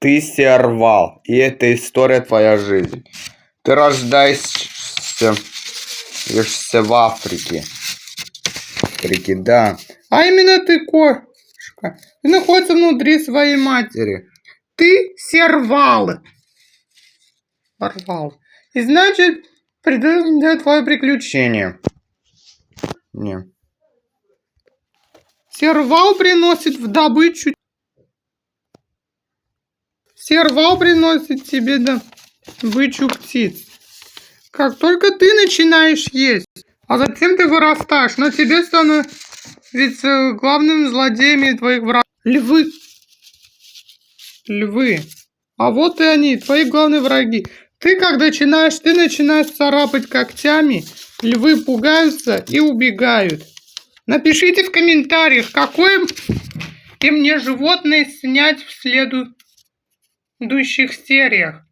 Ты сервал, и эта история твоя жизнь. Ты рождаешься в Африке. Да. А именно ты кошка. Ты находишься внутри своей матери. Ты сервал. И значит, придумай твое приключение. Не. Сервал приносит в добычу. Сервал приносит тебе добычу птиц. Как только ты начинаешь есть, а затем ты вырастаешь, но тебе становятся главными злодеями твоих врагов. Львы. А вот и они, твои главные враги. Ты начинаешь царапать когтями, львы пугаются и убегают. Напишите в комментариях, какое мне животное снять в следующих сериях.